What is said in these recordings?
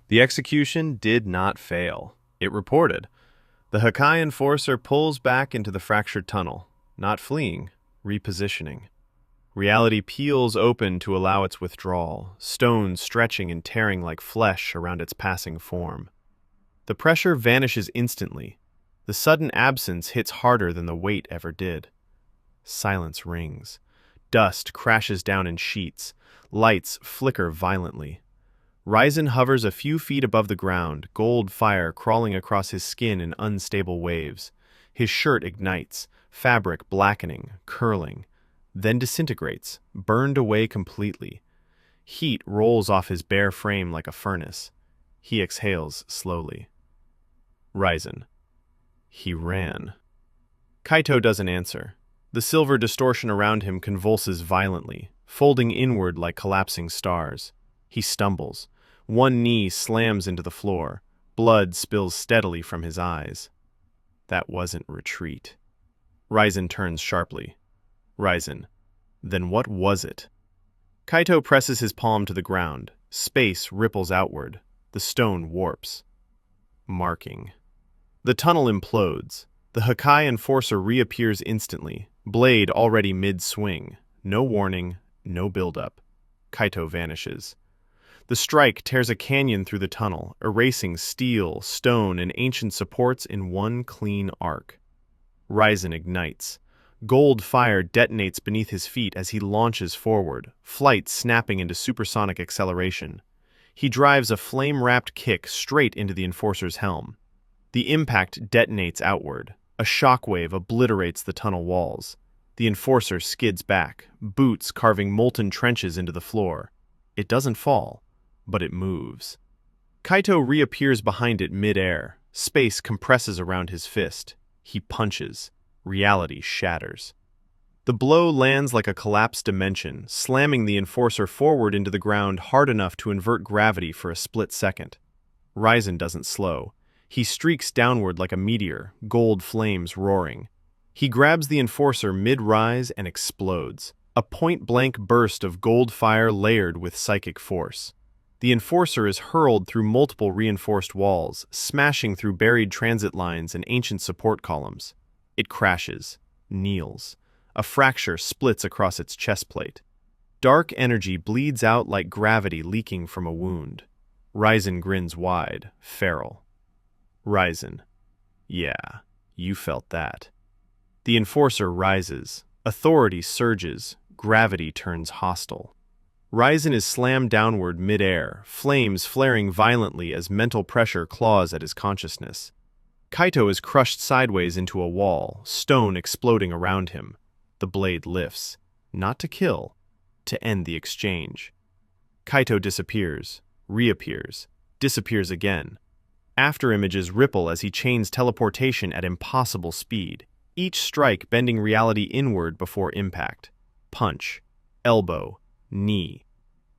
The execution did not fail. It reported. The Hakai Enforcer pulls back into the fractured tunnel, not fleeing, repositioning. Reality peels open to allow its withdrawal, stones stretching and tearing like flesh around its passing form. The pressure vanishes instantly. The sudden absence hits harder than the weight ever did. Silence rings. Dust crashes down in sheets. Lights flicker violently. Raizen hovers a few feet above the ground, gold fire crawling across his skin in unstable waves. His shirt ignites, fabric blackening, curling, then disintegrates, burned away completely. Heat rolls off his bare frame like a furnace. He exhales slowly. Raizen. He ran. Kaito doesn't answer. The silver distortion around him convulses violently, folding inward like collapsing stars. He stumbles. One knee slams into the floor. Blood spills steadily from his eyes. That wasn't retreat. Raizen turns sharply. Raizen. Then what was it? Kaito presses his palm to the ground. Space ripples outward. The stone warps. Marking. The tunnel implodes. The Hakai Enforcer reappears instantly, blade already mid-swing. No warning, no build-up. Kaito vanishes. The strike tears a canyon through the tunnel, erasing steel, stone, and ancient supports in one clean arc. Raizen ignites. Gold fire detonates beneath his feet as he launches forward, flight snapping into supersonic acceleration. He drives a flame-wrapped kick straight into the Enforcer's helm. The impact detonates outward. A shockwave obliterates the tunnel walls. The Enforcer skids back, boots carving molten trenches into the floor. It doesn't fall, but it moves. Kaito reappears behind it mid-air. Space compresses around his fist. He punches. Reality shatters. The blow lands like a collapsed dimension, slamming the Enforcer forward into the ground hard enough to invert gravity for a split second. Raizen doesn't slow. He streaks downward like a meteor, gold flames roaring. He grabs the Enforcer mid-rise and explodes. A point-blank burst of gold fire layered with psychic force. The Enforcer is hurled through multiple reinforced walls, smashing through buried transit lines and ancient support columns. It crashes, kneels. A fracture splits across its chest plate. Dark energy bleeds out like gravity leaking from a wound. Raizen grins wide, feral. Raizen. Yeah, you felt that. The Enforcer rises. Authority surges. Gravity turns hostile. Raizen is slammed downward mid-air, flames flaring violently as mental pressure claws at his consciousness. Kaito is crushed sideways into a wall, stone exploding around him. The blade lifts, not to kill, to end the exchange. Kaito disappears, reappears, disappears again. Afterimages ripple as he chains teleportation at impossible speed, each strike bending reality inward before impact. Punch, elbow, knee.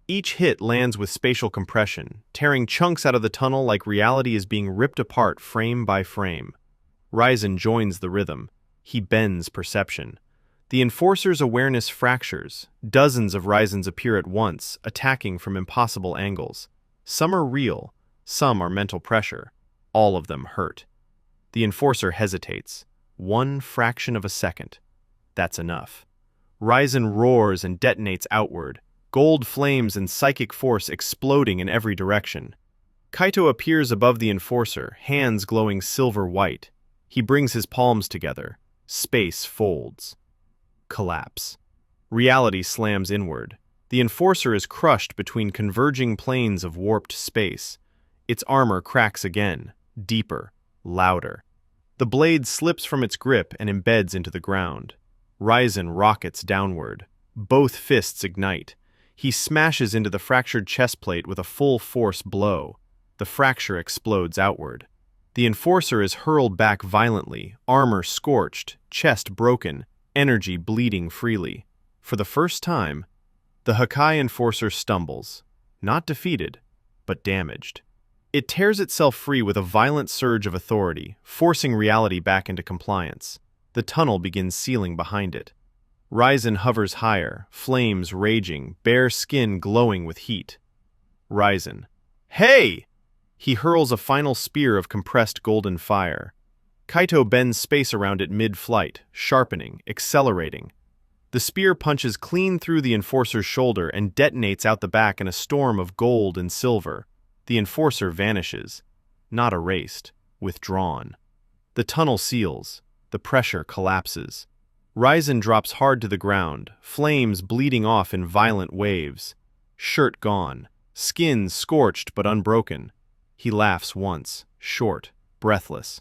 Each hit lands with spatial compression, tearing chunks out of the tunnel like reality is being ripped apart frame by frame. Raizen joins the rhythm. He bends perception. The Enforcer's awareness fractures. Dozens of Raizens appear at once, attacking from impossible angles. Some are real, some are mental pressure. All of them hurt. The Enforcer hesitates. 1 fraction of a second. That's enough. Raizen roars and detonates outward, gold flames and psychic force exploding in every direction. Kaito appears above the Enforcer, hands glowing silver white. He brings his palms together. Space folds. Collapse. Reality slams inward. The Enforcer is crushed between converging planes of warped space. Its armor cracks again, deeper, louder. The blade slips from its grip and embeds into the ground. Raizen rockets downward. Both fists ignite. He smashes into the fractured chest plate with a full-force blow. The fracture explodes outward. The Enforcer is hurled back violently, armor scorched, chest broken, energy bleeding freely. For the first time, the Hakai Enforcer stumbles, not defeated, but damaged. It tears itself free with a violent surge of authority, forcing reality back into compliance. The tunnel begins sealing behind it. Raizen hovers higher, flames raging, bare skin glowing with heat. Raizen. Hey! He hurls a final spear of compressed golden fire. Kaito bends space around it mid-flight, sharpening, accelerating. The spear punches clean through the Enforcer's shoulder and detonates out the back in a storm of gold and silver. The Enforcer vanishes. Not erased, withdrawn. The tunnel seals. The pressure collapses. Raizen drops hard to the ground, flames bleeding off in violent waves. Shirt gone, skin scorched but unbroken. He laughs once, short, breathless.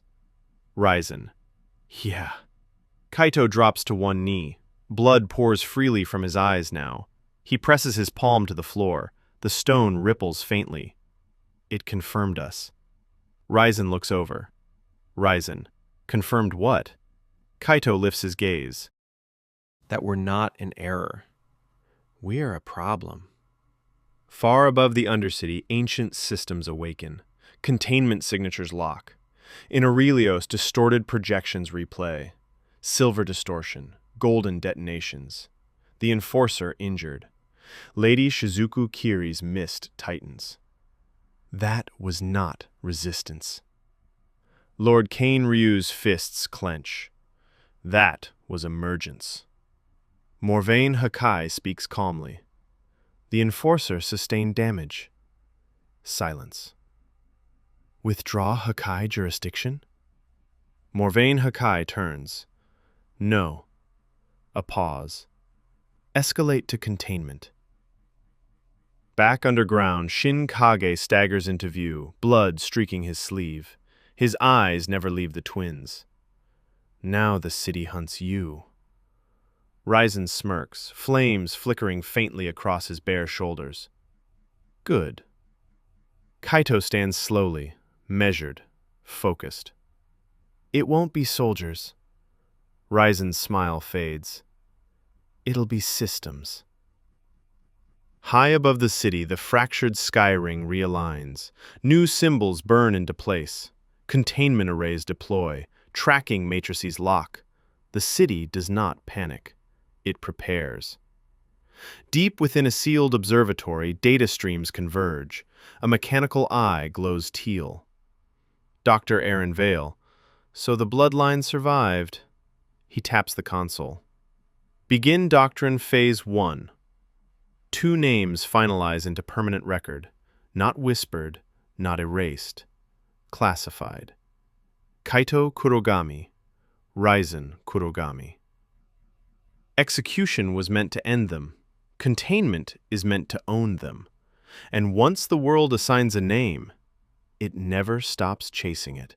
Raizen. Yeah. Kaito drops to one knee. Blood pours freely from his eyes now. He presses his palm to the floor. The stone ripples faintly. It confirmed us. Raizen looks over. Raizen. Confirmed what? Kaito lifts his gaze. That we're not in error. We're a problem. Far above the Undercity, ancient systems awaken. Containment signatures lock. In Aurelios, distorted projections replay. Silver distortion. Golden detonations. The Enforcer injured. Lady Shizuku Kiri's mist tightens. That was not resistance. Lord Kane Ryu's fists clench. That was emergence. Morvain Hakai speaks calmly. The Enforcer sustained damage. Silence. Withdraw Hakai jurisdiction? Morvain Hakai turns. No. A pause. Escalate to containment. Back underground, Shin Kage staggers into view, blood streaking his sleeve. His eyes never leave the twins. Now the city hunts you. Raizen smirks, flames flickering faintly across his bare shoulders. Good. Kaito stands slowly, measured, focused. It won't be soldiers. Raizen's smile fades. It'll be systems. High above the city, the fractured sky ring realigns. New symbols burn into place. Containment arrays deploy. Tracking matrices lock. The city does not panic. It prepares. Deep within a sealed observatory, data streams converge. A mechanical eye glows teal. Dr. Aaron Vale. So the bloodline survived. He taps the console. Begin Doctrine Phase 1. 2 names finalize into permanent record. Not whispered, not erased. Classified. Kaito Kurogami. Raizen Kurogami. Execution was meant to end them. Containment is meant to own them. And once the world assigns a name, it never stops chasing it.